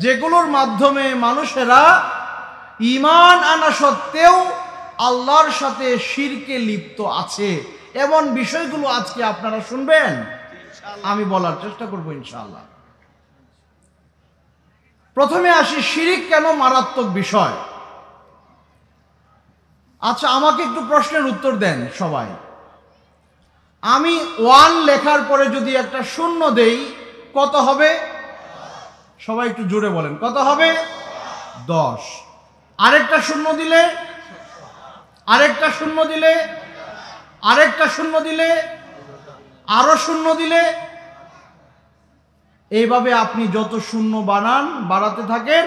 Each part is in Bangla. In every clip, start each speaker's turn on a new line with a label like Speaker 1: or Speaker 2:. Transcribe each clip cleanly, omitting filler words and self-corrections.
Speaker 1: যেগুলোর মাধ্যমে মানুষেরা ঈমান আনা সত্ত্বেও আল্লাহর সাথে শিরকে লিপ্ত আছে। এমন বিষয়গুলো আজকে আপনারা শুনবেন, আমি বলার চেষ্টা করব ইনশাআল্লাহ। প্রথমে আসি, শিরিক কেন মারাত্মক বিষয়। আচ্ছা, আমাকে একটু প্রশ্নের উত্তর দেন সবাই। আমি 1 লেখার পরে যদি একটা শূন্য দেই কত হবে? সবাই একটু জোরে বলেন, কত হবে? 10। আরেকটা শূন্য দিলে, আরেকটা শূন্য দিলে, আরেকটা শূন্য দিলে, আরো শূন্য দিলে, এইভাবে আপনি যত শূন্য বাড়াতে থাকেন,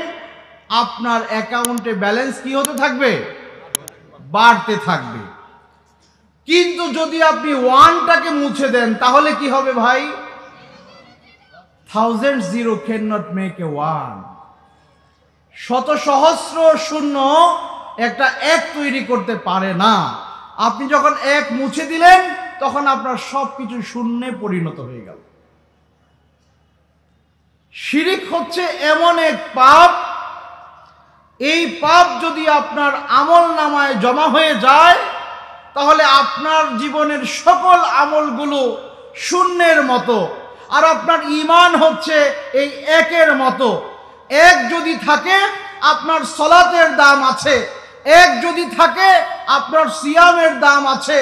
Speaker 1: আপনার অ্যাকাউন্টে ব্যালেন্স কি হতে থাকবে? বাড়তে থাকবে। কিন্তু যদি আপনি 1টাকে মুছে দেন তাহলে কি হবে ভাই? 1000 zero cannot make a 1। শত সহস্র শূন্য একটা 1 তৈরি করতে পারে না। আপনি যখন 1 মুছে দিলেন তখন আপনার সবকিছু শূন্যে পরিণত হয়ে গেল। শিরিক হচ্ছে এমন এক পাপ, এই পাপ যদি আপনার আমল নামায় জমা হয়ে যায় তাহলে আপনার জীবনের সকল আমলগুলো শূন্যের মতো, আর আপনার ঈমান হচ্ছে এই 1-এর মতো। 1 যদি থাকে আপনার সলাতের দাম আছে, 1 যদি থাকে আপনার সিয়ামের দাম আছে,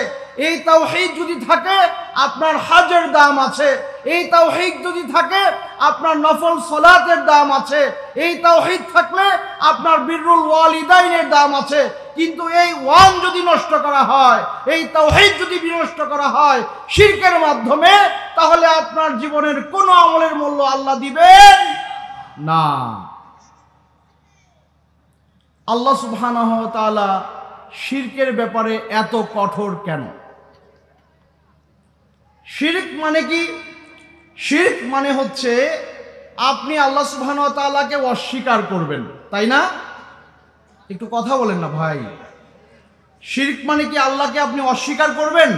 Speaker 1: এই তাওহীদ যদি থাকে আপনার হজের দাম আছে, এই তাওহীদ যদি থাকে আপনার নফল সালাতের দাম আছে, এই তাওহীদ থাকলে আপনার বিররুল ওয়ালিদাইনের দাম আছে। কিন্তু এই 1 যদি নষ্ট করা হয়, এই তাওহীদ যদি বিনষ্ট করা হয় শিরকের মাধ্যমে, তাহলে আপনার জীবনের কোনো আমলের মূল্য আল্লাহ দিবেন না। আল্লাহ সুবহানাহু ওয়া তাআলা শিরকের ব্যাপারে এত কঠোর কেন? শিরক মানে কি? শিরক মানে হচ্ছে আপনি আল্লাহ সুবহানাহু ওয়া তাআলাকে অস্বীকার করবেন, তাই না? একটু কথা বলেন না ভাই। শিরক মানে কি আল্লাহকে আপনি অস্বীকার করবেন?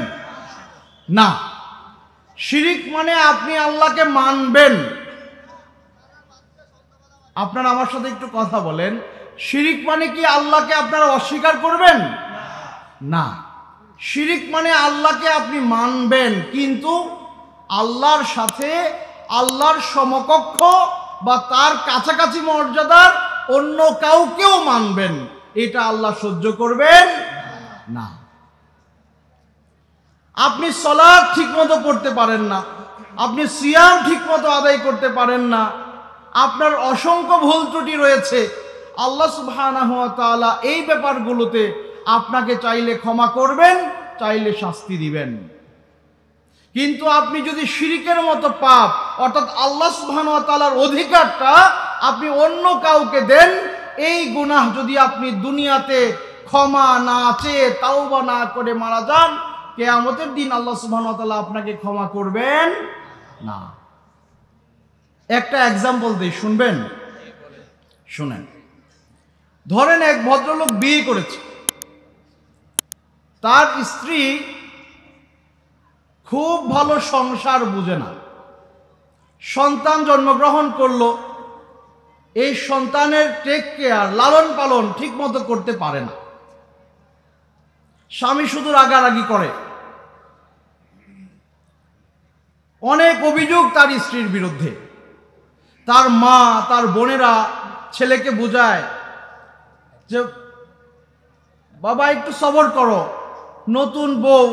Speaker 1: না। শিরক মানে আপনি আল্লাহকে মানবেন। আপনারা আমার সাথে একটু কথা বলেন। শিরক মানে কি আল্লাহকে আপনারা অস্বীকার করবেন? না। শিরক মানে আল্লাহকে আপনি মানবেন, কিন্তু আল্লাহর সাথে আল্লাহর সমকক্ষ বা তার কাছাকাছি মর্যাদার অন্য কাউকেও মানবেন, এটা আল্লাহ সহ্য করবেন না। আপনি সালাত ঠিকমতো পড়তে পারেন না, আপনি সিয়াম ঠিকমতো আদায় করতে পারেন না, আপনার অসংখ্য ভুল ত্রুটি রয়েছে। আল্লাহ সুবহানাহু ওয়া তাআলা এই ব্যাপারগুলোতে আপনাকে চাইলে ক্ষমা করবেন, চাইলে শাস্তি দিবেন। কিন্তু আপনি যদি শিরকের মতো পাপ, অর্থাৎ আল্লাহ সুবহানাহু ওয়া তাআলার অধিকারটা আপনি অন্য কাউকে দেন, এই গুনাহ যদি আপনি দুনিয়াতে ক্ষমা না চেয়ে তাওবা না করে মারা যান, কিয়ামতের দিন আল্লাহ সুবহানাহু ওয়া তাআলা আপনাকে ক্ষমা করবেন না। একটা এক্সাম্পল দিই, শুনবেন? শুনেন। ধরেন এক ভদ্রলোক বিয়ে করেছে, তার স্ত্রী খুব ভালো সংসার বুঝে না, সন্তান জন্মগ্রহণ করলো, এই সন্তানের টেক কেয়ার, লালন পালন ঠিক মতো করতে পারে না, স্বামী শুধু রাগারাগি করে, অনেক অভিযোগ তার স্ত্রীর বিরুদ্ধে। তার মা, তার বোনেরা ছেলেকে বোঝায় যে বাবা একটু সবর করো, নতুন বউ,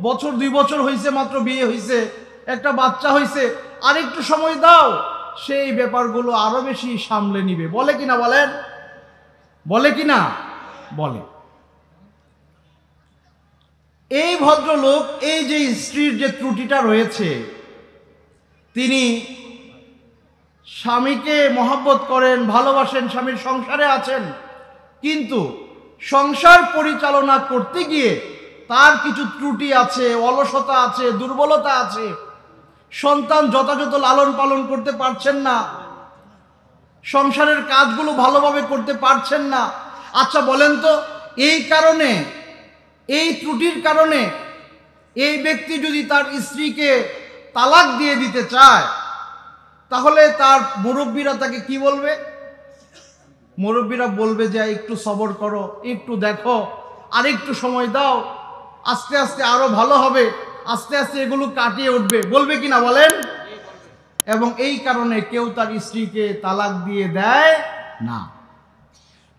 Speaker 1: বছর 2 বছর হয়েছে, মাত্র বিয়ে হয়েছে, একটা বাচ্চা হয়েছে, আর একটু সময় দাও, সেই ব্যাপারগুলো আরো বেশি সামলে নিবে। বলে কিনা বলেন? বলে কিনা? বলে। এই ভদ্রলোক, এই যে স্ত্রীর যে ত্রুটিটা রয়েছে, তিনি স্বামীকে মহব্বত করেন, ভালোবাসেন, স্বামীর সংসারে আছেন, কিন্তু সংসার পরিচালনা করতে গিয়ে তার কিছু ত্রুটি আছে, অলসতা আছে, দুর্বলতা আছে। সন্তান যথাযথ লালন পালন করতে পারছেন না, সংসারের কাজগুলো ভালোভাবে করতে পারছেন না। আচ্ছা বলেন তো, এই কারণে, এই ত্রুটির কারণে এই ব্যক্তি যদি তার স্ত্রীকে তালাক দিয়ে দিতে চায়, তাহলে তার মুরব্বীরা তাকে কি বলবে? মুরব্বীরা বলবে যে একটু সবর করো, একটু দেখো, আর একটু সময় দাও, আস্তে আস্তে আরো ভালো হবে, আস্তে আস্তে এগুলো কাটিয়ে উঠবে। বলবে কিনা বলেন? এবং এই কারণে কেউ তার স্ত্রীকে তালাক দিয়ে দেয় না।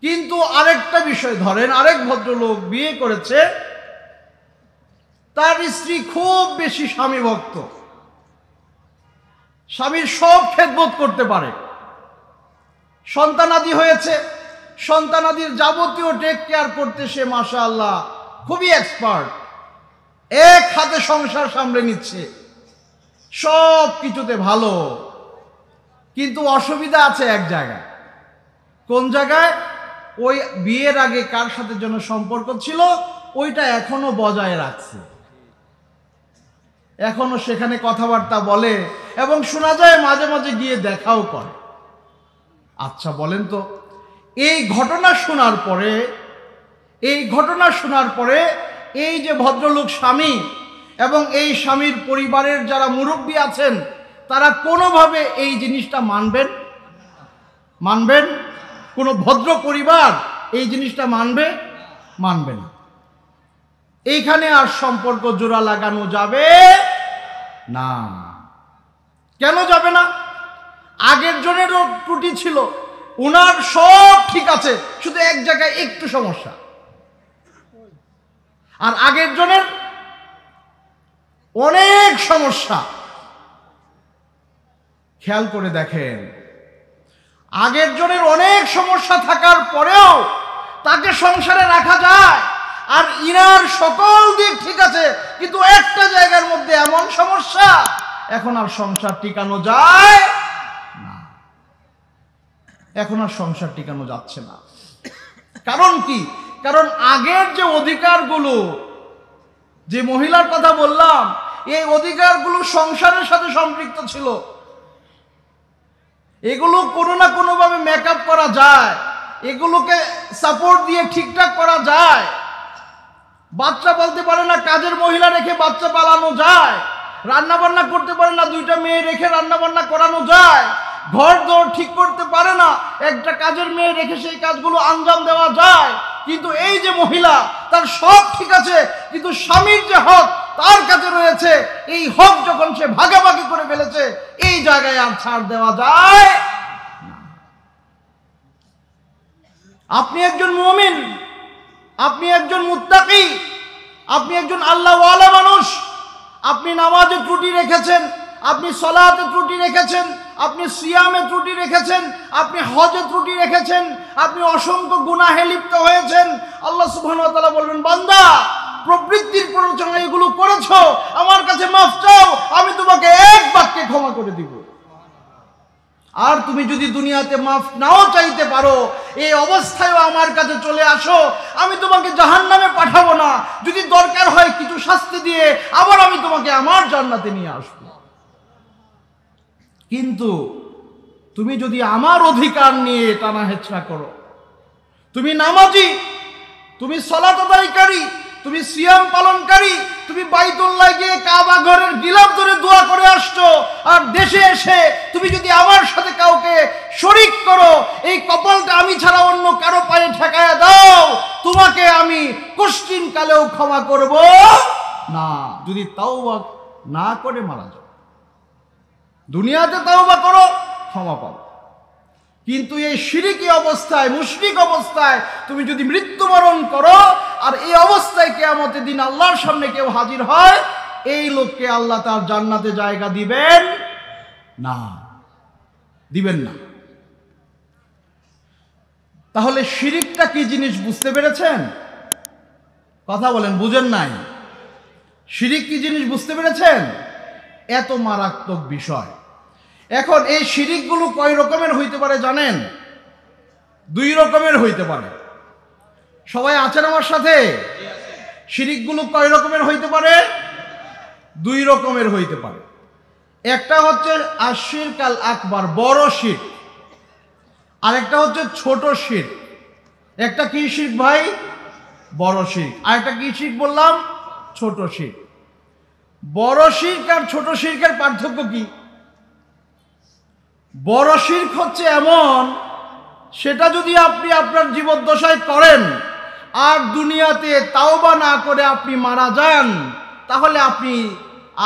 Speaker 1: কিন্তু আরেকটা বিষয় ধরেন, আরেক ভদ্রলোক বিয়ে করেছে, তার স্ত্রী খুব বেশি স্বামী ভক্ত, স্বামীর সব খেদমত করতে পারে, সন্তানাদি হয়েছে, সন্তানাদির যাবতীয় টেক কেয়ার করতে সে মাশাআল্লাহ খুবই এক্সপার্ট, এক হাতে সংসার সামলে নিচ্ছে, সব কিছুতে ভালো। কিন্তু অসুবিধা আছে এক জায়গায়। কোন জায়গায়? ওই বিয়ের আগে কার সাথে যেন সম্পর্ক ছিল, ওইটা এখনো বজায় রাখছে, এখনো সেখানে কথাবার্তা বলে এবং শোনা যায় মাঝে মাঝে গিয়ে দেখাও করে। আচ্ছা বলেন তো, এই ঘটনা শোনার পরে এই যে ভদ্রলোক স্বামী এবং এই স্বামীর পরিবারের যারা মুরব্বী আছেন, তারা কোনোভাবে এই জিনিসটা মানবেন? কোনো ভদ্র পরিবার এই জিনিসটা মানবে না। এইখানে আর সম্পর্ক জোড়া লাগানো যাবে না। কেন যাবে না? আগের জনেরও ত্রুটি ছিল, উনার সব ঠিক আছে, শুধু এক জায়গায় একটু সমস্যা, আর আগের জনের অনেক সমস্যা। খেয়াল করে দেখেন, আগের জনের অনেক সমস্যা থাকার পরেও তাকে সংসারে রাখা যায়, আর ইনার সকল দিক ঠিক আছে, কিন্তু একটা জায়গার মধ্যে এমন সমস্যা, এখন আর সংসার টিকানো যায় না, এখন আর সংসার টিকানো যাচ্ছে না। কারণ কি? কারণ আগের যে অধিকারগুলো, যে মহিলার কথা বললাম, এই অধিকারগুলো সংসারের সাথে সম্পৃক্ত ছিল, এগুলো কোনো না কোনোভাবে মেকআপ করা যায়, এগুলোকে সাপোর্ট দিয়ে ঠিকঠাক করা যায়। বাচ্চা বলতে পারে না, কাজের মহিলা রেখে বাচ্চা পালানো যায়। রান্না বান্না করতে পারে না, দুইটা মেয়ে রেখে রান্না বান্না করানো যায়। ঘর দর ঠিক করতে পারে না, একটা কাজের মেয়ে রেখে সেই কাজগুলো আঞ্জাম দেওয়া যায়। কিন্তু এই যে মহিলা, তার সব ঠিক আছে, কিন্তু স্বামীর যে হক তার কাছে রয়েছে, এই হক যখন সে ভাগাভাগি করে ফেলেছে, এই জায়গায় আর ছাড় দেওয়া যায় না। আপনি একজন মুমিন, আপনি একজন মুত্তাকি, আপনি একজন আল্লাহওয়ালা মানুষ, আপনি নামাজে ত্রুটি রেখেছেন, আপনি সালাতে ত্রুটি রেখেছেন, আপনি সিয়ামে ত্রুটি রেখেছেন, আপনি হজে ত্রুটি রেখেছেন, আপনি অসংখ্য গুনাহে লিপ্ত হয়েছেন। আল্লাহ সুবহানাহু ওয়া তাআলা বলবেন, বান্দা প্রবৃত্তির প্ররোচনা এগুলো করেছো, আমার কাছে মাফ চাও, আমি তোমাকে এক বাক্যে ক্ষমা করে দিব। আর তুমি যদি দুনিয়াতে মাফ নাও চাইতে পারো, এই অবস্থায়ও আমার কাছে চলে আসো, আমি তোমাকে জাহান্নামে পাঠাবো না, যদি দরকার হয় কিছু শাস্তি দিয়ে আবার আমি তোমাকে আমার জান্নাতে নিয়ে আসবো। কিন্তু তুমি যদি আমার অধিকার নিয়ে টানা হেচড়া করো, তুমি নামাজি, তুমি সালাত আদায়কারী, তুমি সিয়াম পালনকারী, তুমি বাইতুল্লাহ গিয়ে কাবা ঘরের গিলাফ ধরে দোয়া করে আসছো, আর দেশে এসে তুমি যদি আমার সাথে কাউকে শরীক করো, এই কপালটা আমি ছাড়া অন্য কারো পায়ে ঠেকায়া দাও, তোমাকে আমি কষ্টিন কালেও ক্ষমা করব না, যদি তাওবা না করে মারা যাও। দুনিয়াতে তাওবা করো, ক্ষমা পাও, কিন্তু এই শিরকি অবস্থায়, মুশরিক অবস্থায় তুমি যদি মৃত্যুবরণ করো, আর এই অবস্থায় কিয়ামতের দিন আল্লাহর সামনে কেউ হাজির হয়, এই লোককে আল্লাহ তার জান্নাতে জায়গা দিবেন না। তাহলে শিরকটা কি জিনিস বুঝতে পেরেছেন? কথা বলেন, বুঝেন নাই? শিরক কি জিনিস বুঝতে পেরেছেন? এত মারাত্মক বিষয়। এখন এই শিরকগুলো কয় রকমের হইতে পারে জানেন? 2 রকমের হইতে পারে। সবাই আছেন আমার সাথে? শিরকগুলো কয় রকমের হইতে পারে? 2 রকমের হইতে পারে। একটা হচ্ছে আশিরক আল আকবার, বড় শিরক, আর একটা হচ্ছে ছোট শিরক। একটা কি শিরক ভাই? বড় শিরক। আর একটা কি শিরক বললাম? ছোট শিরক। বড় শিরক আর ছোট শিরকের পার্থক্য কি? বড় শিরক হচ্ছে এমন, সেটা যদি আপনি আপনার জীবদ্দশায় করেন আর দুনিয়াতে তাওবা না করে আপনি মারা যান, তাহলে আপনি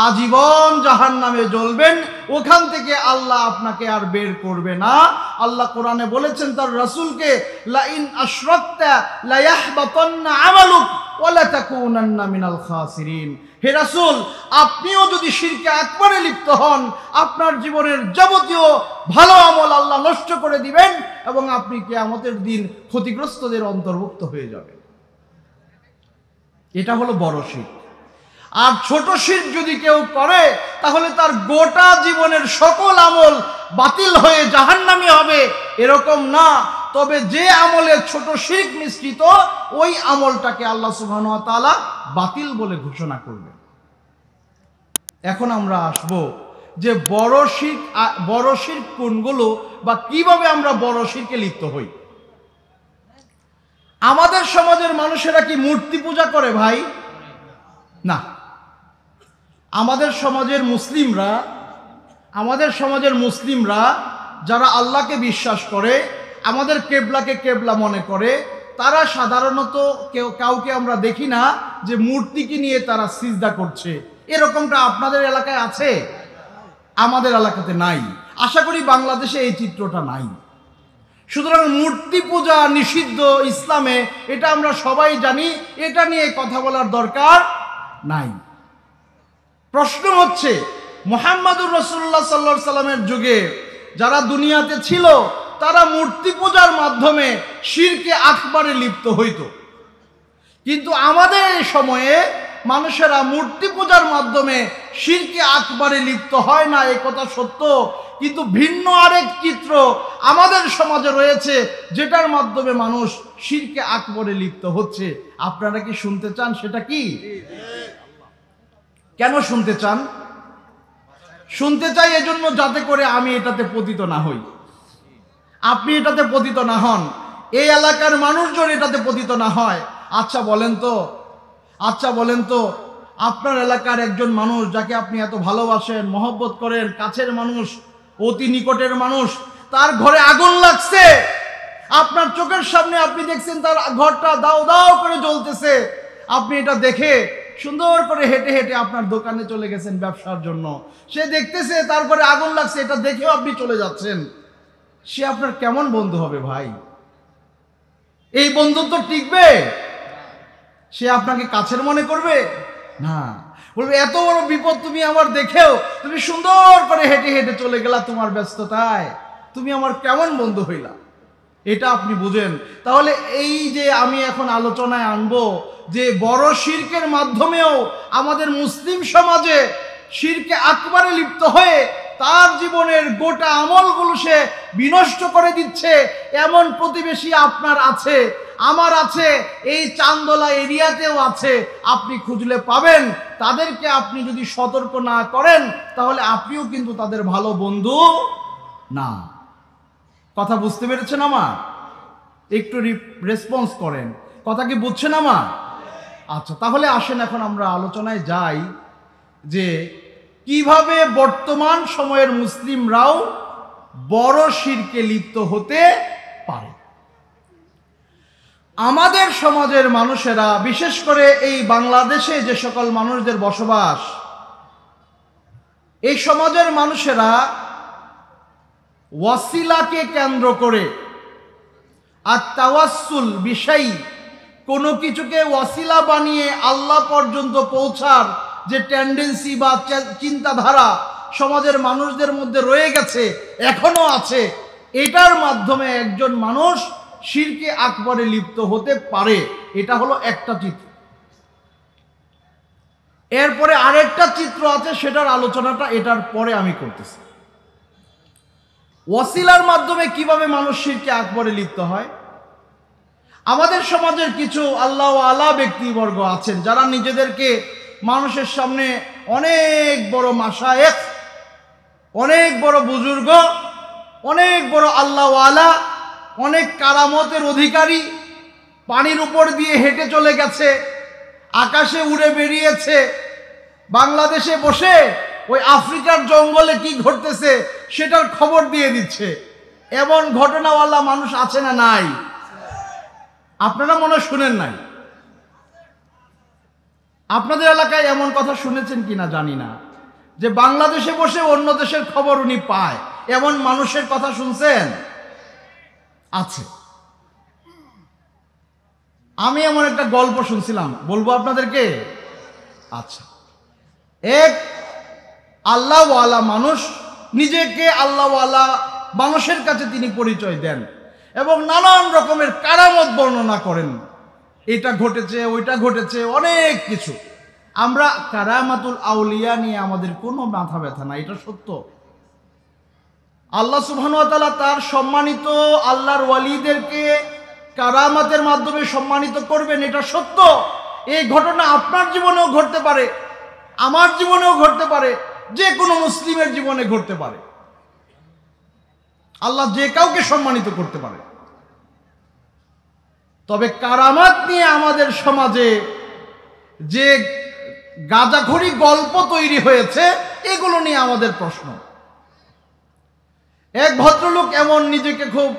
Speaker 1: আজীবন জাহান্নামে জ্বলবেন, ওখান থেকে আল্লাহ আপনাকে আর বের করবে না। আল্লাহ কোরআনে বলেছেন তার রাসূলকে, লা ইন আশরাকতা লা ইয়াহবাতান্না আমালুক ওয়া লা তাকুনান্না মিনাল খাসিরিন। হে রাসূল, আপনিও যদি শিরকে আকবারে লিপ্ত হন, আপনার জীবনের যাবতীয় ভালো আমল আল্লাহ নষ্ট করে দিবেন এবং আপনি কিয়ামতের দিন ক্ষতিগ্রস্তদের অন্তর্ভুক্ত হয়ে যাবেন। এটা হলো বড় শিরক। আর ছোট শিরক যদি কেউ করে, তাহলে তার গোটা জীবনের সকল আমল বাতিল হয়ে জাহান্নামী হবে, এরকম না। তবে যে আমলে ছোট শিরক মিশ্রিত, ওই আমলটাকে আল্লাহ সুবহানাহু ওয়া তাআলা বাতিল বলে ঘোষণা করবেন। এখন আমরা আসব যে বড় শিরক কোনগুলো বা কিভাবে আমরা বড় শিরকে লিপ্ত হই। আমাদের সমাজের মানুষেরা কি মূর্তি পূজা করে ভাই? না। আমাদের সমাজের মুসলিমরা যারা আল্লাহকে বিশ্বাস করে, আমাদের কেবলাকে কেবলা মনে করে, তারা সাধারণত কাউকে আমরা দেখি না যে মূর্তিকে নিয়ে তারা সিজদা করছে। এরকমটা আপনাদের এলাকায় আছে? আমাদের এলাকাতে নাই। আশা করি বাংলাদেশে এই চিত্রটা নাই। সুতরাং মূর্তি পূজা নিষিদ্ধ ইসলামে, এটা আমরা সবাই জানি, এটা নিয়ে কথা বলার দরকার নাই। প্রশ্ন হচ্ছে, মুহাম্মদুর রাসূলুল্লাহ সাল্লাল্লাহু আলাইহি সাল্লামের যুগে যারা দুনিয়াতে ছিল, তারা মূর্তি পূজার মাধ্যমে শিরকে আকবারে লিপ্ত হইত। কিন্তু আমাদের এই সময়ে মানুষেরা মূর্তি পূজার মাধ্যমে শিরকে আকবারে লিপ্ত হয় না, এই কথা সত্য। কিন্তু ভিন্ন আরেক চিত্র আমাদের সমাজে রয়েছে, যেটার মাধ্যমে মানুষ শিরকে আকবারে লিপ্ত হচ্ছে। আপনারা কি শুনতে চান সেটা কি? কেন শুনতে চান? শুনতে চাই এজন্য যাতে করে আমি এটাতে পতিত না হই, আপনি এটাতে পতিত না হন, এই এলাকার মানুষজন এটাতে পতিত না হয়। আচ্ছা বলেন তো আপনার এলাকার একজন মানুষ যাকে আপনি এত ভালোবাসেন, মহব্বত করেন, কাছের মানুষ, অতি নিকটের মানুষ, তার ঘরে আগুন লাগছে, আপনার চোখের সামনে আপনি দেখছেন তার ঘরটা দাও দাও করে জ্বলতেছে। আপনি এটা দেখে সুন্দর করে হেঁটে হেঁটে আপনার দোকানে চলে গেছেন ব্যবসার জন্য। সে দেখতেছে তারপরে আগুন লাগছে, এটা দেখেও আপনি চলে যাচ্ছেন। সে আপনার কেমন বন্ধু হবে ভাই? এই বন্ধুত্ব টিকবে? সে আপনাকে কাছের মনে করবে না, বলবে এত বড় বিপদ তুমি আমার দেখেও তুমি সুন্দর করে হেঁটে হেঁটে চলে গেলা তোমার ব্যস্ততায়, তুমি আমার কেমন বন্ধু হইলা। এটা আপনি বুঝেন। তাহলে এই যে আমি এখন আলোচনায় আনবো যে বড় শিরকের মাধ্যমেও আমাদের মুসলিম সমাজে শিরকে আকবারে লিপ্ত হয়ে তার জীবনের গোটা আমলগুলো সে বিনষ্ট করে দিচ্ছে, এমন প্রতিবেশী আপনার আছে, আমার আছে, এই চান্দোলা এরিয়াতেও আছে। আপনি খুঁজলে পাবেন। তাদেরকে আপনি যদি সতর্ক না করেন, তাহলে আপনিও কিন্তু তাদের ভালো বন্ধু না। কথা বুঝতে পেরেছেন আমার? একটু রেসপন্স করেন। কথা কি বুঝছেন আমার? আচ্ছা, তাহলে আসেন এখন আমরা আলোচনায় যাই যে কিভাবে বর্তমান সময়ের মুসলিমরাও বড় শিরকে লিপ্ত হতে পারে। আমাদের সমাজের মানুষেরা, বিশেষ করে এই বাংলাদেশে যে সকল মানুষদের বসবাস, এই সমাজের মানুষেরা ওয়াসিলাকে কেন্দ্র করে আর তাওয়াসসুল বিষয়, কোনো কিছুকে ওয়াসিলা বানিয়ে আল্লাহ পর্যন্ত পৌঁছার যে টেন্ডেন্সি বা চিন্তাধারা সমাজের মানুষদের মধ্যে রয়ে গেছে, এখনো আছে, এটার মাধ্যমে একজন মানুষ শিরকে আকবারে লিপ্ত হতে পারে। এটা হলো একটা চিত্র। এরপরে আরেকটা চিত্র আছে, সেটার আলোচনাটা এটার পরে আমি করতেছি। ওয়াসিলার মাধ্যমে কিভাবে মানুষ শিরকে আকবারে লিপ্ত হয়। আমাদের সমাজের কিছু আল্লাহ ওয়ালা ব্যক্তিবর্গ আছেন যারা নিজেদেরকে মানুষের সামনে অনেক বড় মাশায়েখ, অনেক বড় বুজুর্গ, অনেক বড় আল্লাহ ওয়ালা, অনেক কারামতের অধিকারী, পানির উপর দিয়ে হেঁটে চলে গেছে, আকাশে উড়ে বেরিয়েছে, বাংলাদেশে বসে ওই আফ্রিকার জঙ্গলে কি ঘটতেছে সেটার খবর দিয়ে দিচ্ছে। এমন ঘটনাওয়ালা মানুষ আছে না নাই? আপনারা মনে শুনেন নাই? আপনাদের এলাকায় এমন কথা শুনেছেন কিনা জানি না, যে বাংলাদেশে বসে অন্য দেশের খবর উনি পায়, এমন মানুষের কথা শুনছেন? আছে। আমি এমন একটা গল্প শুনছিলাম, বলবো আপনাদেরকে। আচ্ছা, এক আল্লাহওয়ালা মানুষ, নিজেকে আল্লাহওয়ালা মানুষের কাছে তিনি পরিচয় দেন এবং নানান রকমের কারামত বর্ণনা করেন। এটা ঘটেছে, ওইটা ঘটেছে, অনেক কিছু। আমরা কারামাতুল আউলিয়া নিয়ে আমাদের কোনো মাথা ব্যথা না, এটা সত্য। আল্লাহ সুবহানাহু ওয়া তাআলা তার সম্মানিত আল্লাহর ওয়ালিদেরকে কারামাতের মাধ্যমে সম্মানিত করবেন, এটা সত্য। এই ঘটনা আপনার জীবনেও ঘটতে পারে, আমার জীবনেও ঘটতে পারে, যে কোনো মুসলিমের জীবনে ঘটতে পারে। আল্লাহ যে কাউকে সম্মানিত করতে পারে। তবে কারামাত নিয়ে আমাদের সমাজে যে গাঁজাখড়ি গল্প তৈরি হয়েছে, এগুলো নিয়ে আমাদের প্রশ্ন। এক ভদ্রলোক এমন নিজেকে খুব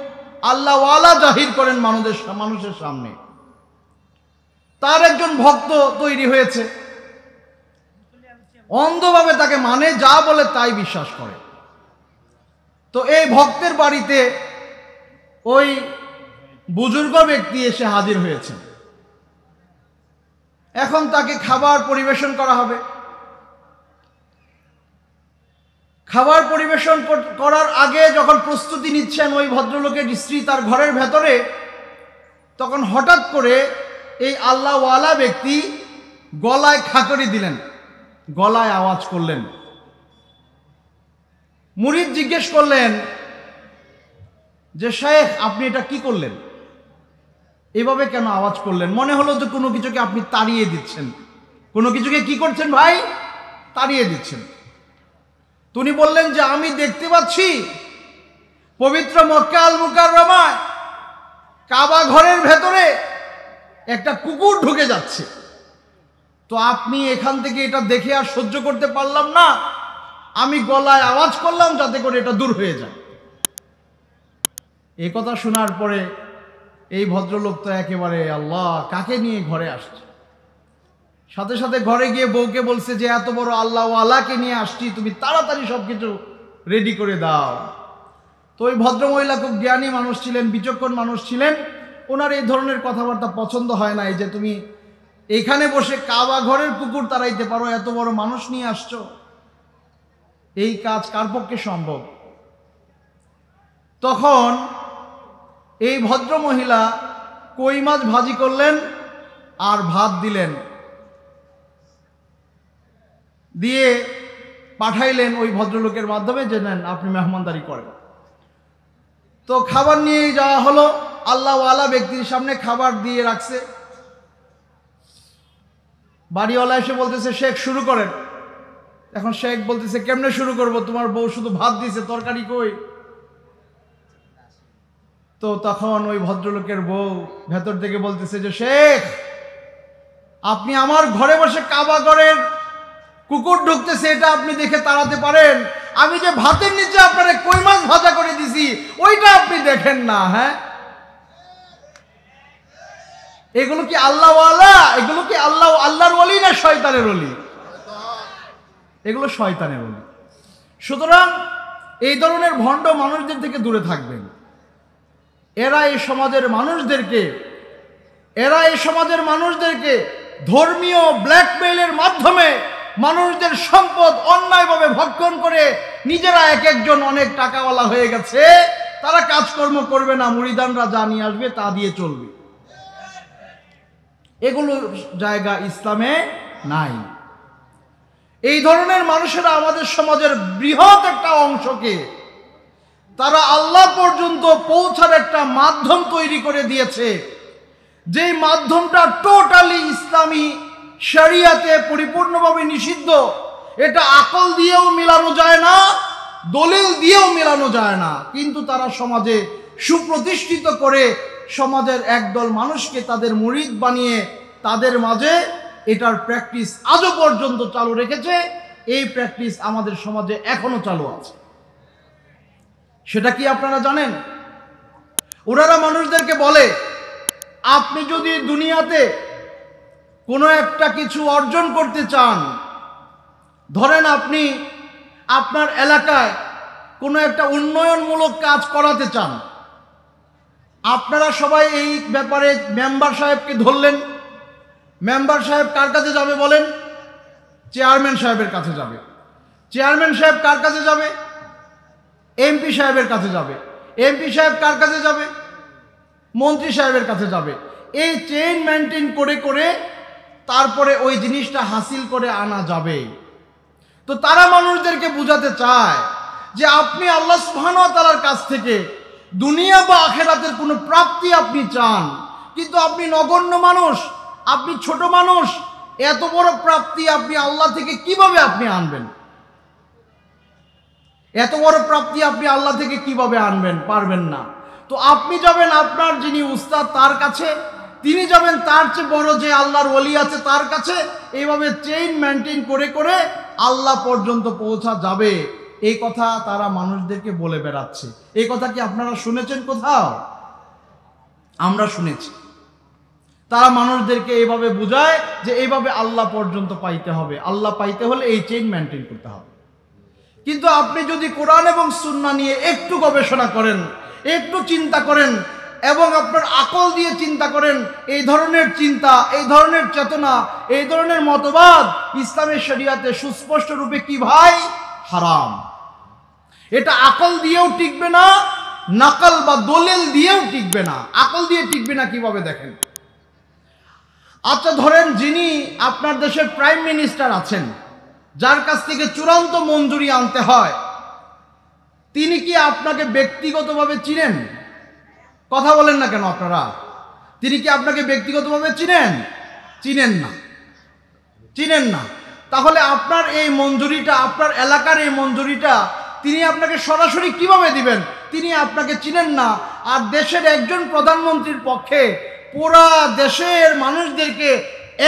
Speaker 1: আল্লাহওয়ালা জাহির করেন মানুষের সামনে। তার একজন ভক্ত তৈরি হয়েছে, অন্ধভাবে তাকে মানে, যা বলে তাই বিশ্বাস করে। তো এই ভক্তের বাড়িতে ওই বুজুর্গ ব্যক্তি এসে হাজির হয়েছেন। এখন তাকে খাবার পরিবেশন করা হবে। খাবার পরিবেশন করার আগে যখন প্রস্তুতি নিচ্ছেন ওই ভদ্রলোকের স্ত্রী তার ঘরের ভেতরে, তখন হঠাৎ করে এই আল্লাহওয়ালা ব্যক্তি গলায় খাকড়ি দিলেন, গলায় আওয়াজ করলেন। মুরিদ জিজ্ঞেস করলেন যে শেখ, আপনি এটা কি করলেন? এভাবে কেন আওয়াজ করলেন? মনে হলো যে কোনো কিছুকে আপনি তাড়িয়ে দিচ্ছেন। কোনো কিছুকে কি করছেন ভাই? তাড়িয়ে দিচ্ছেন। তিনি বললেন যে আমি দেখতে পাচ্ছি পবিত্র মক্কা আল মুকাররমায় কাবা ঘরের ভেতরে একটা কুকুর ঢুকে যাচ্ছে। তো আপনি এখান থেকে এটা দেখে আর সহ্য করতে পারলাম না, আমি গলায় আওয়াজ করলাম যাতে করে এটা দূর হয়ে যায়। এই কথা শোনার পরে এই ভদ্রলোক তো একেবারে আল্লাহ, কাকে নিয়ে ঘরে আসছে। সাথে সাথে ঘরে গিয়ে বউকে বলছে যে এত বড় আল্লাহওয়ালাকে নিয়ে আসছি, তুমি তাড়াতাড়ি সবকিছু রেডি করে দাও। তো ওই ভদ্রমহিলা খুব জ্ঞানী মানুষ ছিলেন, বিচক্ষণ মানুষ ছিলেন। ওনার এই ধরনের কথাবার্তা পছন্দ হয় নাই, যে তুমি এখানে বসে কাবা ঘরের কুকুর তাড়াইতে পারো, এত বড় মানুষ নিয়ে আসছো, এই কাজ কার পক্ষে সম্ভব? তখন এই ভদ্র মহিলা কই মাছ ভাজি করলেন আর ভাত দিলেন, দিয়ে পাঠাইলেন ওই ভদ্রলোকের মাধ্যমে যে নেন আপনি মেহমানদারি করেন। তো খাবার নিয়ে যাওয়া হলো, আল্লাহওয়ালা ব্যক্তির সামনে খাবার দিয়ে রাখছে। বাড়িওয়ালা এসে বলতেছে শেখ শুরু করেন। এখন শেখ বলতেছে কেমনে শুরু করব, তোমার বউ শুধু ভাত দিছে, তরকারি কই? তো তখন ওই ভদ্রলোকের বউ ভেতর থেকে বলতেছে যে শেখ, আপনি আমার ঘরে বসে কাবা ঘরের কুকুর ঢুকতেছে এটা আপনি দেখে তাড়াতে পারেন, আমি যে ভাতের নিচে আপনারে কই মাছ ভাজা করে দিছি ওইটা আপনি দেখেন না? হ্যাঁ, এগুলো কি আল্লাহওয়ালা? এগুলো কি আল্লাহর ওলি না শয়তানের ওলি? এগুলো শয়তানের ওলি। সুতরাং এই ধরনের ভণ্ড মানুষদের থেকে দূরে থাকবেন। এরা এই সমাজের মানুষদেরকে ধর্মীয় ব্ল্যাকমেইলের মাধ্যমে মানুষদের সম্পদ অন্যায়ভাবে ভক্ষণ করে নিজেরা এক একজন অনেক টাকাওয়ালা হয়ে গেছে। তারা কাজকর্ম করবে না, মুরিদানরা যা নিয়ে আসবে তা দিয়ে চলবে। এগুলো জায়গা ইসলামে নাই। এই ধরনের মানুষেরা আমাদের সমাজের বৃহৎ একটা অংশকে তারা আল্লাহ পর্যন্ত পৌঁছার একটা মাধ্যম তৈরি করে দিয়েছে, যেই মাধ্যমটা টোটালি ইসলামী শরিয়াতে পরিপূর্ণভাবে নিষিদ্ধ। এটা আকল দিয়েও মিলানো যায় না, দলিল দিয়েও মিলানো যায় না, কিন্তু তারা সমাজে সুপ্রতিষ্ঠিত করে সমাজের একদল মানুষকে তাদের মুরিদ বানিয়ে তাদের মাঝে এটার প্র্যাকটিস আজও পর্যন্ত চালু রেখেছে। এই প্র্যাকটিস আমাদের সমাজে এখনো চালু আছে। সেটা কি আপনারা জানেন? ওনারা মানুষদেরকে বলে, আপনি যদি দুনিয়াতে কোনো একটা কিছু অর্জন করতে চান, ধরেন আপনি আপনার এলাকায় কোনো একটা উন্নয়নমূলক কাজ করাতে চান, আপনারা সবাই এই ব্যাপারে মেম্বার সাহেবকে ধরলেন। মেম্বার সাহেব কার কাছে যাবে বলেন? চেয়ারম্যান সাহেবের কাছে যাবে। চেয়ারম্যান সাহেব কার কাছে যাবে? এমপি সাহেবের কাছে যাবে। এমপি সাহেব কার কাছে যাবে? মন্ত্রী সাহেবের কাছে যাবে। এই চেইন মেনটেন করে করে তারপরে ওই জিনিসটা হাসিল করে আনা যাবে। তো তারা মানুষদেরকে বুঝাতে চায় যে আপনি আল্লাহ সুবহানাহু ওয়া তাআলার কাছ থেকে দুনিয়া বা আখিরাতের কোনো প্রাপ্তি আপনি চান, কিন্তু আপনি নগণ্য মানুষ, আপনি ছোট মানুষ, এত বড় প্রাপ্তি আপনি আল্লাহ থেকে কিভাবে আপনি আনবেন? এত বড় প্রাপ্তি আপনি আল্লাহ থেকে কিভাবে আনবেন? পারবেন না। তো আপনি যাবেন আপনার যিনি উস্তাদ তার কাছে, তিনি যাবেন তার চেয়ে বড় যে আল্লাহর ওলি আছে তার কাছে। এইভাবে চেইন মেনটেন করে করে আল্লাহ পর্যন্ত পৌঁছা যাবে, এই কথা তারা মানুষদেরকে বলে বেড়াচ্ছে। এই কথা কি আপনারা শুনেছেন কোথাও? আমরা শুনেছি। তারা মানুষদেরকে এইভাবে বুঝায় যে এইভাবে আল্লাহ পর্যন্ত পাইতে হবে, আল্লাহ পাইতে হলে এই চেইন মেনটেন করতে হবে। কিন্তু আপনি যদি কোরআন এবং সুন্নাহ নিয়ে একটু গবেষণা করেন, একটু চিন্তা করেন এবং আপনার আকল দিয়ে চিন্তা করেন, এই ধরনের চিন্তা, এই ধরনের চেতনা, এই ধরনের মতবাদ ইসলামের শরিয়াতে সুস্পষ্ট রূপে কি ভাই? হারাম। এটা আকল দিয়েও টিকবে না, নাকাল বা দলিল দিয়েও টিকবে না। আকল দিয়ে টিকবে না কিভাবে দেখেন। আচ্ছা ধরেন যিনি আপনার দেশের প্রাইম মিনিস্টার আছেন, যার কাছ থেকে চূড়ান্ত মঞ্জুরি আনতে হয়, তিনি কি আপনাকে ব্যক্তিগতভাবে চিনেন? কথা বলেন না কেন আপনারা? তিনি কি আপনাকে ব্যক্তিগতভাবে চিনেন? চিনেন না, চিনেন না। তাহলে আপনার এই মঞ্জুরিটা, আপনার এলাকার এই মঞ্জুরিটা তিনি আপনাকে সরাসরি কিভাবে দিবেন? তিনি আপনাকে চিনেন না। আর দেশের একজন প্রধানমন্ত্রীর পক্ষে পুরা দেশের মানুষদেরকে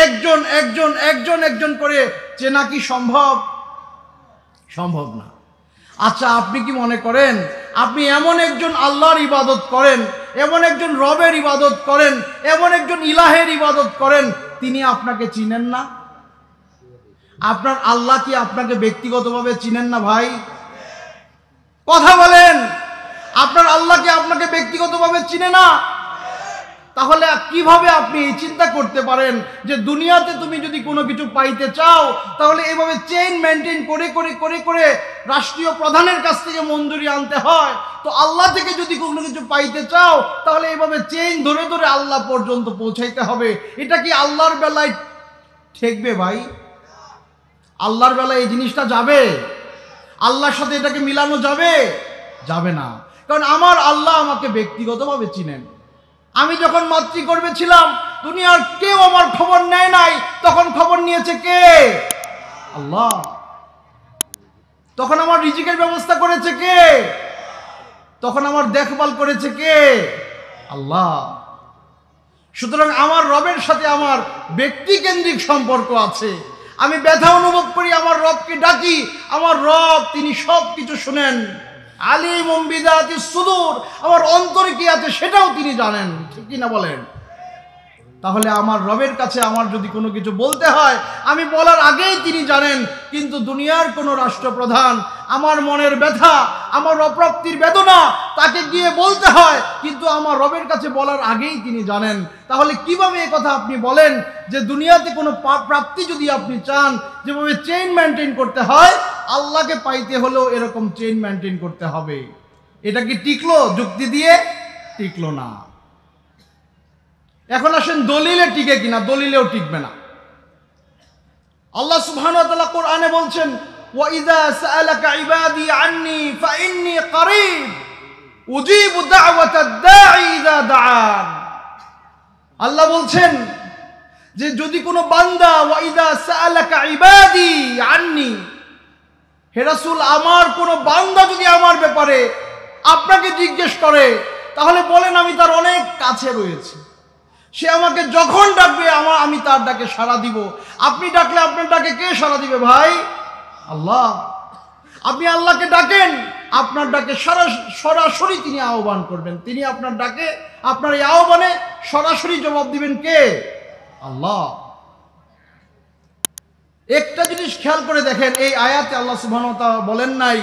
Speaker 1: একজন একজন একজন একজন করে চেনা কি সম্ভব? সম্ভব না। আচ্ছা আপনি কি মনে করেন আপনি এমন একজন আল্লাহর ইবাদত করেন, এমন একজন রবের ইবাদত করেন, এমন একজন ইলাহের ইবাদত করেন, তিনি আপনাকে চিনেন না? আপনার আল্লাহ কি আপনাকে ব্যক্তিগতভাবে চিনেন না ভাই? কথা বলেন। আপনার আল্লাহ কি আপনাকে ব্যক্তিগতভাবে চিনে না? তাহলে কিভাবে আপনি এই চিন্তা করতে পারেন যে দুনিয়াতে তুমি যদি কোনো কিছু পাইতে চাও তাহলে এইভাবে চেইন মেনটেন করে করে করে করে রাষ্ট্রীয় প্রধানের কাছ থেকে মঞ্জুরি আনতে হয়? তো আল্লাহ থেকে যদি কোনো কিছু পাইতে চাও তাহলে এইভাবে চেইন ধরে ধরে আল্লাহ পর্যন্ত পৌঁছাইতে হবে। এটা কি আল্লাহর বেলায় ঠেকবে ভাই? আল্লাহর বেলায় এই জিনিসটা যাবে? আল্লাহর সাথে এটাকে মিলানো যাবে? যাবে না। কারণ আমার আল্লাহ আমাকে ব্যক্তিগতভাবে চিনেন। আমি যখন মাতৃগর্ভে ছিলাম দুনিয়ার কেউ আমার খবর নেয় নাই, তখন খবর নিয়েছে কে? আল্লাহ। তখন আমার রিজিকের ব্যবস্থা করেছে কে? তখন আমার দেখভাল করেছে কে? আল্লাহ। সুতরাং আমার রবের সাথে আমার ব্যক্তিকেন্দ্রিক সম্পর্ক আছে। আমি ব্যথা অনুভব করি, আমার রবকে ডাকি, আমার রব তিনি সব কিছু শুনেন। আলিমুম বিযাতিস সুদূর, আমার অন্তরে কি আছে সেটাও তিনি জানেন, ঠিক কি না বলেন? তাহলে আমার রবের কাছে আমার যদি কোনো কিছু বলতে হয় আমি বলার আগেই তিনি জানেন। কিন্তু দুনিয়ার কোনো রাষ্ট্রপ্রধান আমার মনের ব্যথা, আমার অপ্রাপ্তির বেদনা তাকে গিয়ে বলতে হয়, কিন্তু আমার রবের কাছে বলার আগেই তিনি জানেন। তাহলে কিভাবে এই কথা আপনি বলেন যে দুনিয়াতে কোনো প্রাপ্তি যদি আপনি চান যেভাবে চেইন মেনটেন করতে হয়, আল্লাহকে পাইতে হলেও এরকম চেইন মেনটেন করতে হবে? এটা কি টিকলো? যুক্তি দিয়ে টিকলো না। এখন আসেন দলিলে টিকে কিনা? দলিলেও টিকবে না। আল্লাহ সুবহানাহু ওয়া তাআলা কোরআনে বলছেন, ওয়া ইযা সাআলাকা ইবাদি আন্নী ফাইন্নী করিব উজিবু দাওয়াতাদ দাঈ ইযা দাআন। আল্লাহ বলছেন যে যদি কোনো বান্দা, ওয়া ইযা সাআলাকা ইবাদি আন্নী, হে রাসূল আমার কোনো বান্দা যদি আমার ব্যাপারে আপনাকে জিজ্ঞেস করে তাহলে বলেন আমি তার অনেক কাছে রয়েছি, সে আমাকে যখন ডাকবে আমি তার ডাকে সাড়া দিব। আপনি ডাকলে আপনার ডাকে কে সাড়া দিবে ভাই? আল্লাহ। আপনি আল্লাহকে ডাকেন, আপনার ডাকে সরাসরি তিনি আহ্বান করবেন। তিনি আপনার ডাকে, আপনার এই আহ্বানে সরাসরি জবাব দিবেন কে? আল্লাহ। একটা জিনিস খেয়াল করে দেখেন, এই আয়াতে আল্লাহ সুবহানাহু ওয়া তাআলা বলেন নাই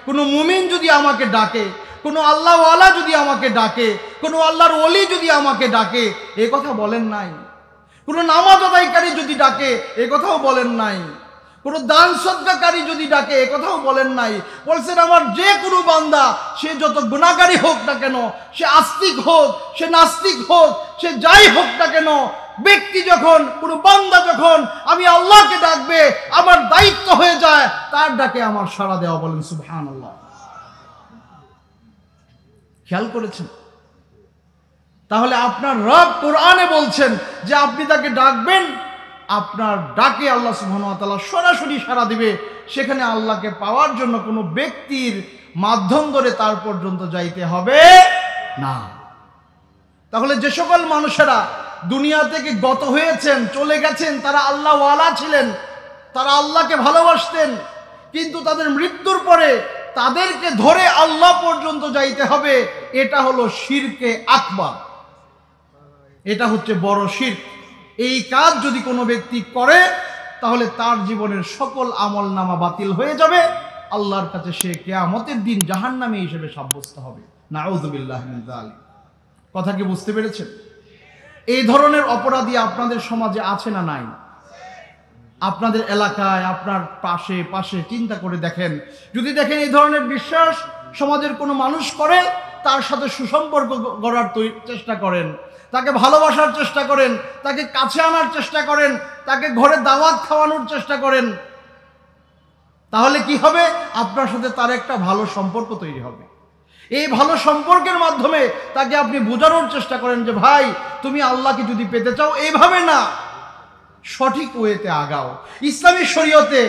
Speaker 1: কোনো মুমিন যদি আমাকে ডাকে, কোনো আল্লাহওয়ালা যদি আমাকে ডাকে, কোনো আল্লাহর ওলি যদি আমাকে ডাকে, এ কথা বলেন নাই। কোনো নামাজ আদায়কারী যদি ডাকে, এ কথাও বলেন নাই। কোনো দান সদকাকারী যদি ডাকে, এ কথাও বলেন নাই। বলছেন আমার যে কোনো বান্দা, সে যত গুনাহগারী হোক না কেন, সে আস্তিক হোক, সে নাস্তিক হোক, সে যাই হোক না কেন, ব্যক্তি যখন, কোনো বান্দা যখন আমি আল্লাহকে ডাকবে, আমার দায়িত্ব হয়ে যায় তার ডাকে আমার সাড়া দেওয়া। বলেন সুবহানাল্লাহ। খেয়াল করেছেন? তাহলে আপনার রব কোরআনে বলছেন যে আপনি তাকে ডাকবেন, আপনার ডাকে আল্লাহ সুবহানাহু ওয়া তাআলা সরাসরি সাড়া দিবে। সেখানে আল্লাহকে পাওয়ার জন্য কোনো ব্যক্তির মাধ্যম ধরে তার পর্যন্ত যাইতে হবে না। তাহলে যে সকল মানুষেরা দুনিয়া থেকে গত হয়েছেন, চলে গেছেন, তারা আল্লাহওয়ালা ছিলেন, তারা আল্লাহকে ভালোবাসতেন, কিন্তু তাদের মৃত্যুর পরে তাদেরকে ধরে আল্লাহ পর্যন্ত যাইতে হবে, এটা হলো শিরকে আকবার, এটা হচ্ছে বড় শিরক। এই কাজ যদি কোনো ব্যক্তি করে তাহলে তার জীবনের সকল আমল নামা বাতিল হয়ে যাবে, আল্লাহর কাছে সে কিয়ামতের দিন জাহান্নামী হিসেবে সাব্যস্ত হবে। নাউযুবিল্লাহি মিন যালিক। কথা কি বুঝতে পেরেছেন? এই ধরনের অপরাধী আপনাদের সমাজে আছে না নাই? আপনাদের এলাকায়, আপনার পাশে পাশে চিন্তা করে দেখেন। যদি দেখেন এই ধরনের বিশ্বাস সমাজের কোনো মানুষ করে, তার সাথে সুসম্পর্ক গড়ার চেষ্টা করেন, তাকে ভালোবাসার চেষ্টা করেন, তাকে কাছে আনার চেষ্টা করেন, তাকে ঘরে দাওয়াত খাওয়ানোর চেষ্টা করেন, তাহলে কি হবে? আপনার সাথে তার একটা ভালো সম্পর্ক তৈরি হবে। এই ভালো সম্পর্কের মাধ্যমে তাকে আপনি বোঝানোর চেষ্টা করেন যে ভাই, তুমি আল্লাহকে যদি পেতে চাও এইভাবে না, সঠিক ওয়েতে আগাও। ইসলামী শরীয়তে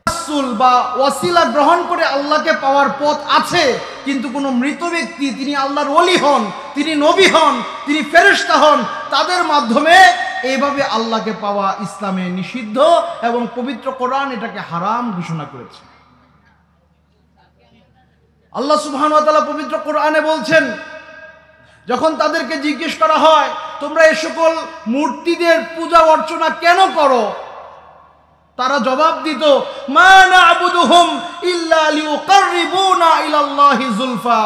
Speaker 1: রাসূল বা ওয়াসিলা গ্রহণ করে আল্লাহকে পাওয়ার পথ আছে, কিন্তু কোনো মৃত ব্যক্তি, তিনি আল্লাহর ওলি হন, তিনি নবী হন, তিনি ফেরেশতা হন, তাদের মাধ্যমে এইভাবে আল্লাহকে পাওয়া ইসলামে নিষিদ্ধ, এবং পবিত্র কোরআন এটাকে হারাম ঘোষণা করেছে। আল্লাহ সুবহানাহু ওয়া তাআলা পবিত্র কোরআনে বলছেন, যখন তাদেরকে জিজ্ঞেস করা হয় তোমরা এই সকল মূর্তিদের পূজা অর্চনা কেন করো, তারা জবাব দিত, মা না'বুদুহুম ইল্লা লিয়ুকাররিবুনা ইলাল্লাহি যুলফা।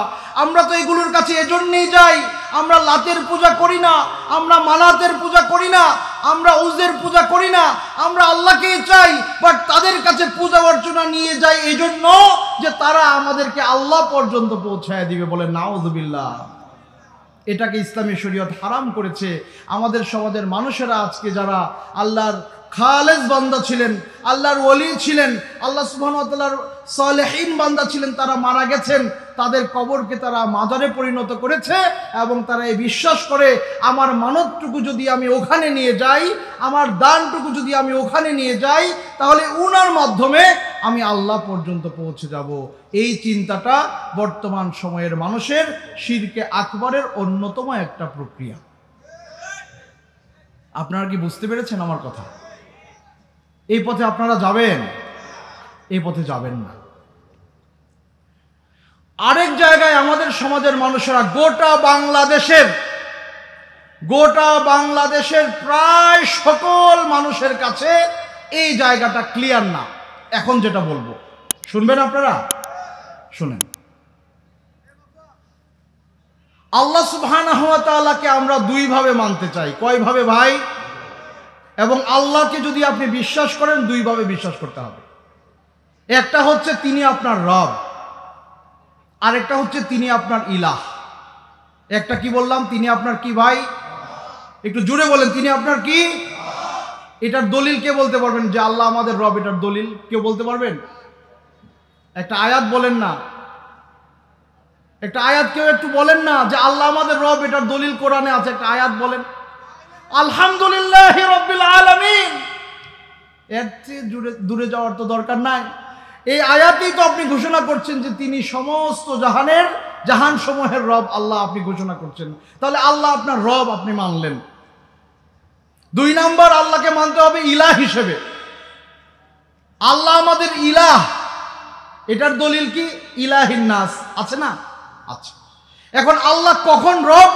Speaker 1: আমরা তো এগুলোর কাছে এজন্যই যাই, আমরা লাতের পূজা করি না, আমরা মানাতের পূজা করি না, আমরা উজের পূজা করি না, আমরা আল্লাহকেই চাই, বাট তাদের কাছে পূজা অর্চনা নিয়ে যাই এই জন্য যে তারা আমাদেরকে আল্লাহ পর্যন্ত পৌঁছায় দিবে। বলে নাউযুবিল্লাহ। এটাকে ইসলামী শরীয়ত হারাম করেছে। আমাদের সমাজের মানুষেরা আজকে যারা আল্লাহর খালেস বান্দা ছিলেন, আল্লাহর ওলি ছিলেন, আল্লাহ সুবহানাহু ওয়া তাআলার সালেহীন বান্দা ছিলেন, তারা মারা গেছেন, তাদের কবরকে তারা মাজারে পরিণত করেছে, এবং তারা এই বিশ্বাস করে আমার মানতটুকু যদি আমি ওখানে নিয়ে যাই, আমার দানটুকু যদি আমি ওখানে নিয়ে যাই, তাহলে উনার মাধ্যমে আমি আল্লাহ পর্যন্ত পৌঁছে যাব। এই চিন্তাটা বর্তমান সময়ের মানুষের শিরকে আকবরের অন্যতম একটা প্রক্রিয়া। আপনারা কি বুঝতে পেরেছেন আমার কথা? এই পথে আপনারা যাবেন? এই পথে যাবেন না। আরেক জায়গায় আমাদের সমাজের মানুষেরা গোটা বাংলাদেশের প্রায় সকল মানুষের কাছে এই জায়গাটা ক্লিয়ার না। এখন যেটা বলবো শুনবেন আপনারা, শুনেন। আল্লাহ সুবহানাহু ওয়া তাআলাকে আমরা দুইভাবে মানতে চাই। কয়ভাবে ভাই? এবং আল্লাহকে যদি আপনি বিশ্বাস করেন, দুইভাবে বিশ্বাস করতে হবে। একটা হচ্ছে তিনি আপনার রব, আরেকটা হচ্ছে তিনি আপনার ইলাহ। একটা কি বললাম? তিনি আপনার কি ভাই? একটু জোরে বলেন, তিনি আপনার কি? এটার দলিল কে বলতে পারবেন যে আল্লাহ আমাদের রব? এটার দলিল কেউ বলতে পারবেন? একটা আয়াত বলেন না, একটা আয়াত কেউ একটু বলেন না যে আল্লাহ আমাদের রব, এটার দলিল কোরআনে আছে, একটা আয়াত বলেন। আলহামদুলিল্লাহি রাব্বিল আলামিন। এর চেয়ে দূরে যাওয়ার তো দরকার নাই। এই আয়াতেই তো আপনি ঘোষণা করছেন যে তিনি সমস্ত জাহান সমূহের রব আল্লাহ, আপনি ঘোষণা করছেন। তাহলে আল্লাহ আপনার রব, আপনি মানলেন। 2 নাম্বার, আল্লাহকে মানতে হবে ইলাহ হিসেবে। আল্লাহ আমাদের ইলাহ, এটার দলিল কি? ইলাহিন নাস আছে না? আচ্ছা, এখন আল্লাহ কখন রব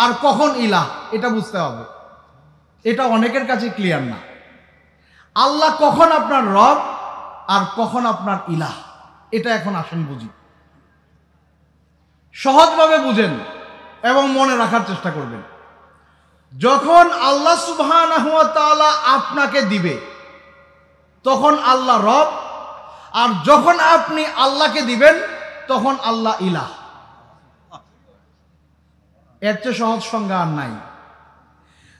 Speaker 1: আর কখন ইলাহ এটা বুঝতে হবে। এটা অনেকের কাছে ক্লিয়ার না। আল্লাহ কখন আপনার রব আর কখন আপনার ইলাহ, এটা এখন আসেন বুঝি। সহজভাবে বুঝেন এবং মনে রাখার চেষ্টা করবেন। যখন আল্লাহ সুবহানাহু ওয়া তাআলা আপনাকে দিবে তখন আল্লাহ রব, আর যখন আপনি আল্লাহকে দিবেন তখন আল্লাহ ইলাহ। এর চেয়ে সহজ সংজ্ঞা আর নাই।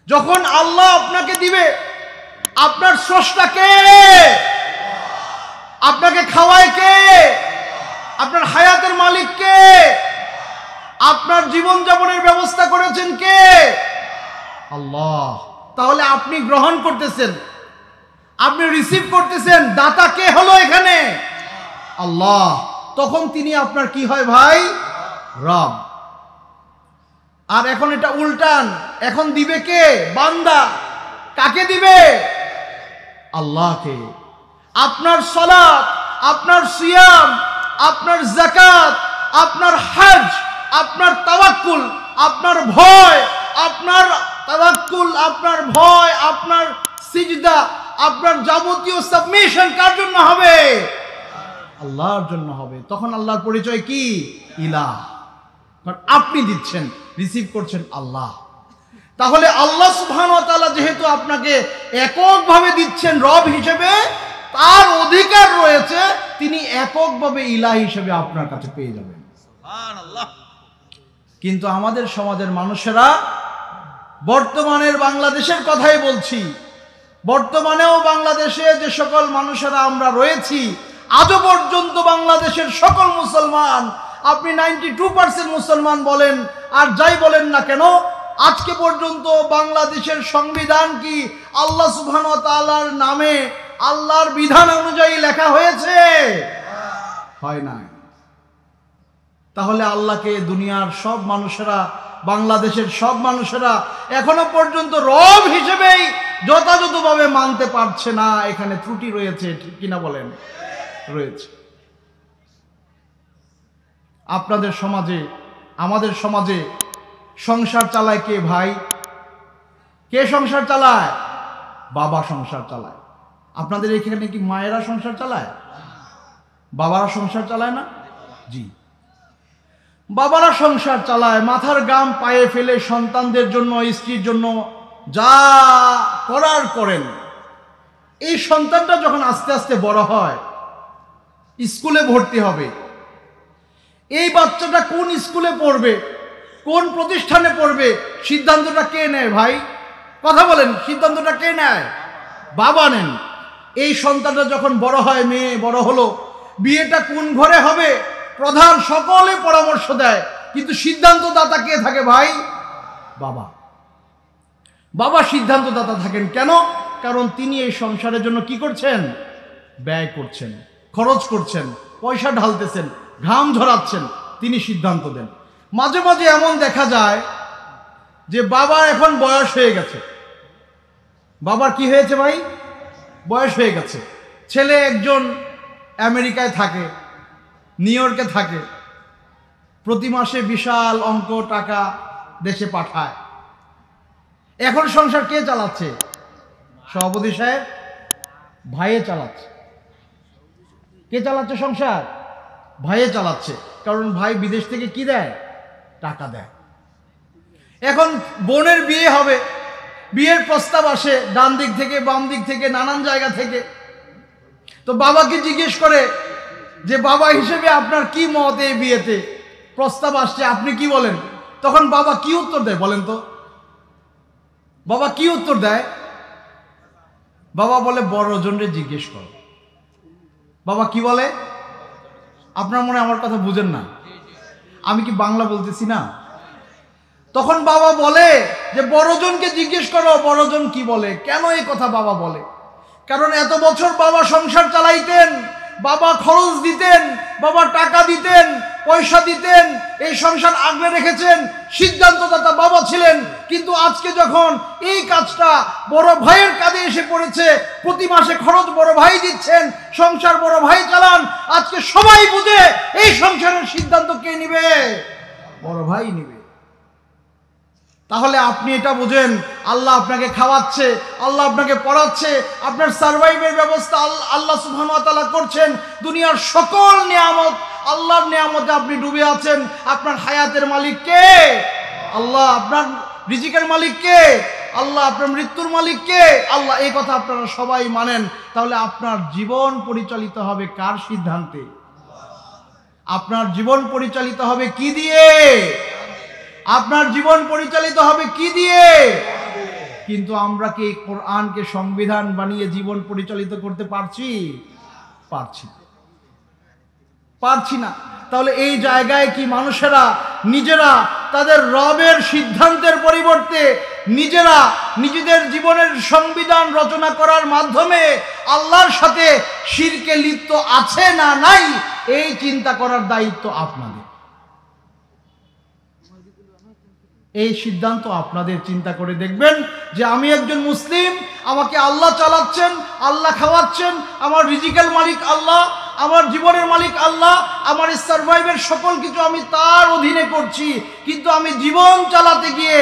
Speaker 1: যখন আল্লাহ আপনাকে দিবে, আপনার স্রষ্টা কে? আপনাকে খাওয়ায় কে? আপনার হায়াতের মালিক কে? আপনার জীবনযাপনের ব্যবস্থা করেছেন কে? আল্লাহ। তাহলে আপনি গ্রহণ করতেছেন, আপনি রিসিভ করতেছেন, দাতা কে হলো এখানে? আল্লাহ। তখন তিনি আপনার কি হয় ভাই? রব। আর এখন এটা উল্টান, এখন দিবে কে? বান্দা। কাকে দিবে? আল্লাহকে। আপনার সালাত, আপনার সিয়াম, আপনার যাকাত, আপনার হজ, আপনার তাওয়াক্কুল, আপনার ভয়, আপনার তাওয়াক্কুল, আপনার ভয়, আপনার সিজদা, আপনার যাবতীয় সাবমিশন কার জন্য হবে? আল্লাহর জন্য হবে। তখন আল্লাহর পরিচয় কি? ইলাহ। কারণ আপনি দিচ্ছেন, রিসিভ করছেন আল্লাহ। তাহলে আল্লাহ সুবহানাহু ওয়া তাআলা যেহেতু আপনাকে এককভাবে দিচ্ছেন রব হিসেবে, তার অধিকার রয়েছে তিনি এককভাবে ইলাহ হিসেবে আপনার কাছে পেয়ে যাবেন। সুবহানাল্লাহ। কিন্তু আমাদের সমাজের মানুষেরা, বর্তমানের বাংলাদেশের কথাই বলছি, বর্তমানেও বাংলাদেশে যে সকল মানুষেরা আমরা রয়েছি, আজও পর্যন্ত বাংলাদেশের সকল মুসলমান, আপনি 92% মুসলমান বলেন আর যাই বলেন না কেন, আজকে পর্যন্ত বাংলাদেশের সংবিধান কি আল্লাহ সুবহানাহু ওয়া তাআলার নামে, আল্লাহর বিধান অনুযায়ী লেখা হয়েছে? হয় না। তাহলে আল্লাহকে দুনিয়ার সব মানুষেরা, বাংলাদেশের সব মানুষেরা এখনো পর্যন্ত রব হিসেবেই যথাযথভাবে মানতে পারছে না। এখানে ত্রুটি রয়েছে, ঠিক কিনা বলেন? রয়েছে। আপনাদের সমাজে, আমাদের সমাজে সংসার চালায় কে ভাই? কে সংসার চালায়? বাবা সংসার চালায়। আপনাদের এখানে কি মায়েরা সংসার চালায়? বাবারা সংসার চালায় না? জি, বাবারা সংসার চালায়। মাথার গাম পায়ে ফেলে সন্তানদের জন্য, স্ত্রীর জন্য যা করার করেন। এই সন্তানটা যখন আস্তে আস্তে বড় হয়, স্কুলে ভর্তি হবে, এই বাচ্চাটা কোন স্কুলে পড়বে, কোন প্রতিষ্ঠানে পড়বে, সিদ্ধান্তটা কে নেয় ভাই? কথা বলেন, সিদ্ধান্তটা কে নেয়? বাবা নেন। এই সন্তানটা যখন বড় হয়, মেয়ে বড় হলো, বিয়েটা কোন ঘরে হবে, প্রধান সকলে পরামর্শ দেয়, কিন্তু সিদ্ধান্তদাতা কে থাকে ভাই? বাবা। বাবা সিদ্ধান্তদাতা থাকেন কেন? কারণ তিনি এই সংসারের জন্য কি করছেন? ব্যয় করছেন, খরচ করছেন, পয়সা ঢালতেছেন, ঘাম ঝরাচ্ছেন, তিনি সিদ্ধান্ত দেন। মাঝে মাঝে এমন দেখা যায় যে বাবার এখন বয়স হয়ে গেছে। বাবার কি হয়েছে ভাই? বয়স হয়ে গেছে। ছেলে একজন আমেরিকায় থাকে, নিউ ইয়র্কে থাকে, প্রতি মাসে বিশাল অঙ্ক টাকা দেশে পাঠায়। এখন সংসার কে চালাচ্ছে? সভাপতি সাহেব, ভাইয়ে চালাচ্ছে। কে চালাচ্ছে সংসার? ভাইয়ে চালাচ্ছে। কারণ ভাই বিদেশ থেকে কি দেয়? টাকা দেয়। এখন বোনের বিয়ে হবে, বিয়ের প্রস্তাব আসে ডান দিক থেকে, বাম দিক থেকে, নানান জায়গা থেকে। তো বাবাকে জিজ্ঞেস করে যে বাবা হিসেবে আপনার কি মত এই বিয়েতে? প্রস্তাব আসছে, আপনি কি বলেন? তখন বাবা কি উত্তর দেয় বলেন তো? বাবা কি উত্তর দেয়? বাবা বলে বড় জনরে জিজ্ঞেস করো। বাবা কি বলে? আপনার মনে আমার কথা বুঝেন না, আমি কি বাংলা বলতেছি না? তখন বাবা বলে যে বড়জনকে জিজ্ঞেস করো বড়জন কি বলে। কেন এই কথা বাবা বলে? কারণ এত বছর বাবা সংসার চালাইতেন, বাবা খরচ দিতেন, বাবা টাকা দিতেন, পয়সা দিতেন, এই সংসার আগলে রেখেছেন, সিদ্ধান্তদাতা বাবা ছিলেন। কিন্তু আজকে যখন এই কাজটা বড় ভাইয়ের কাঁধে এসে পড়েছে, প্রতি মাসে খরচ বড় ভাই দিচ্ছেন, সংসার বড় ভাই চালান, আজকে সবাই বুঝে এই সংসারের সিদ্ধান্ত কে নিবে? বড় ভাই নিবে। তাহলে আপনি এটা বুঝেন, আল্লাহ আপনাকে খাওয়াচ্ছে, আল্লাহ আপনাকে পড়াচ্ছে, আপনার সারভাইভের ব্যবস্থা আল্লাহ সুবহানাহু ওয়া তাআলা করছেন। দুনিয়ার সকল নিয়ামত, আল্লাহর নিয়ামতে আপনি ডুবে আছেন। আপনার হায়াতের মালিক কে? আল্লাহ। আপনার রিজিকের মালিক কে? আল্লাহ। আপনার মৃত্যুর মালিক কে? আল্লাহ। এই কথা আপনারা সবাই মানেন। তাহলে আপনার জীবন পরিচালিত হবে কার সিদ্ধান্তে? আপনার জীবন পরিচালিত হবে কি দিয়ে? আপনার জীবন পরিচালিত হবে কি দিয়ে? কিন্তু আমরা কি কোরআনকে সংবিধান বানিয়ে জীবন পরিচালিত করতে পারছি? পারছি না। তাহলে এই জায়গায় কি মানুষেরা নিজেরা তাদের রবের সিদ্ধান্তের পরিবর্তে নিজেরা নিজেদের জীবনের সংবিধান রচনা করার মাধ্যমে আল্লাহর সাথে শিরকে লিপ্ত আছে না নাই, এই চিন্তা করার দায়িত্ব আপনাদের। এই সিদ্ধান্ত আপনাদের। চিন্তা করে দেখবেন যে আমি একজন মুসলিম, আমাকে আল্লাহ চালাচ্ছেন, আল্লাহ খাওয়াচ্ছেন, আমার রিজিকের মালিক আল্লাহ, আমার জীবনের মালিক আল্লাহ, আমার সারভাইভের সকল কিছু আমি তার অধীনে করছি। কিন্তু আমি জীবন চালাতে গিয়ে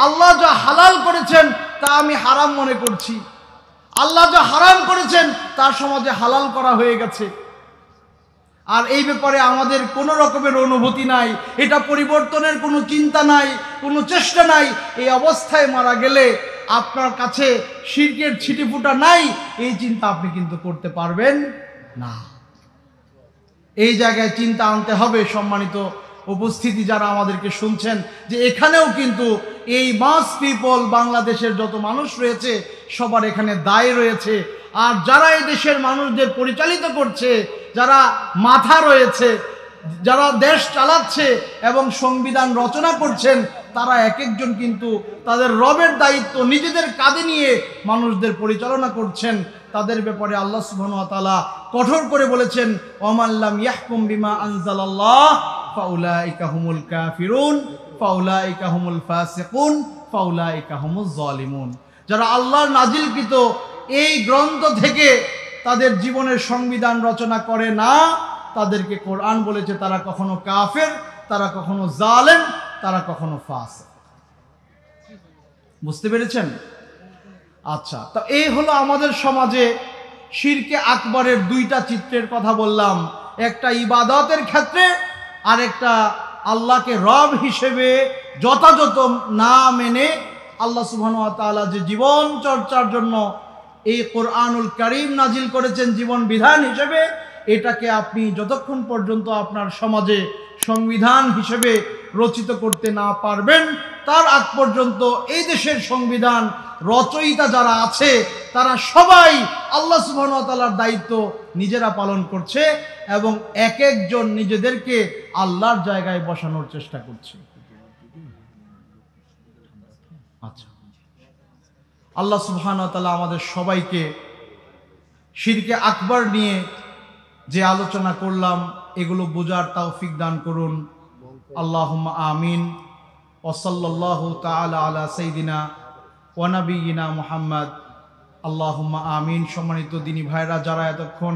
Speaker 1: আল্লাহ যা হালাল করেছেন তা আমি হারাম মনে করছি, আল্লাহ যা হারাম করেছেন তার সমাজে হালাল করা হয়ে গেছে। আর এই ব্যাপারে আমাদের কোনো রকমের অনুভূতি নাই, এটা পরিবর্তনের কোনো চিন্তা নাই, কোনো চেষ্টা নাই। এই অবস্থায় মারা গেলে আপনার কাছে শিরকের ছিটিফুটা নাই, এই চিন্তা আপনি কিন্তু করতে পারবেন না। এই জায়গায় চিন্তা আনতে হবে। সম্মানিত উপস্থিতি যারা আমাদেরকে শুনছেন, যে এখানেও কিন্তু এই মাস পিপল, বাংলাদেশের যত মানুষ রয়েছে সবার এখানে দায় রয়েছে। আর যারা এই দেশের মানুষদের পরিচালিত করছে, যারা মাথা রয়েছে, যারা দেশ চালাচ্ছে এবং সংবিধান রচনা করছেন, তারা এক একজন কিন্তু তাদের রবের দায়িত্ব নিজেদের কাঁধে নিয়ে মানুষদের পরিচালনা করছেন। তাদের ব্যাপারে আল্লাহ সুবহানাহু ওয়া তাআলা কঠোর করে বলেছেন, ওয়ামান লাম ইয়াহকুম বিমা আনজালাল্লাহ ফাউলাইকা হুমুল কাফিরুন ফাউলাইকা হুমুল ফাসিকুন ফাউলাইকা হুমুজ জালিমুন। যারা আল্লাহর নাজিলকৃত এই গ্রন্থ থেকে তাদের জীবনের সংবিধান রচনা করে না, তাদেরকে কোরআন বলেছে তারা কখনো কাফের, তারা কখনো জালেম, তারা কখনো ফাসিক। বুঝতে পেরেছেন? আচ্ছা, তো এই হলো আমাদের সমাজে শিরকে আকবরের দুইটা চিত্রের কথা বললাম। একটা ইবাদতের ক্ষেত্রে, আর একটা আল্লাহকে রব হিসেবে যথাযথ না মেনে আল্লাহ সুবহানাহু ওয়া তাআলা যে জীবন চর্চার জন্য এই কোরআনুল কারীম নাজিল করেছেন জীবন বিধান হিসেবে, এটাকে আপনি যতক্ষণ পর্যন্ত আপনার সমাজে সংবিধান হিসেবে রচিত করতে না পারবেন, তার আগ পর্যন্ত এই দেশের সংবিধান রচয়িতা যারা আছে তারা সবাই আল্লাহ সুবহানাহু ওয়া তাআলার দায়িত্ব নিজেরা পালন করছে এবং এক একজন নিজেদেরকে আল্লাহর জায়গায় বসানোর চেষ্টা করছে। আচ্ছা, আল্লাহ সুবহানাহু ওয়া তাআলা আমাদের সবাইকে শিরকে আকবার নিয়ে যে আলোচনা করলাম এগুলো বোঝার তৌফিক দান করুন। আল্লাহুম্মা আমিন। ওয়া সাল্লাল্লাহু তাআলা আলা সাইয়্যিদিনা ওয়া নাবিয়িনা মুহাম্মদ। আল্লাহুম্মা আমিন। সম্মানিত দিনী ভাইরা, যারা এতক্ষণ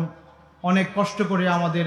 Speaker 1: অনেক কষ্ট করে আমাদের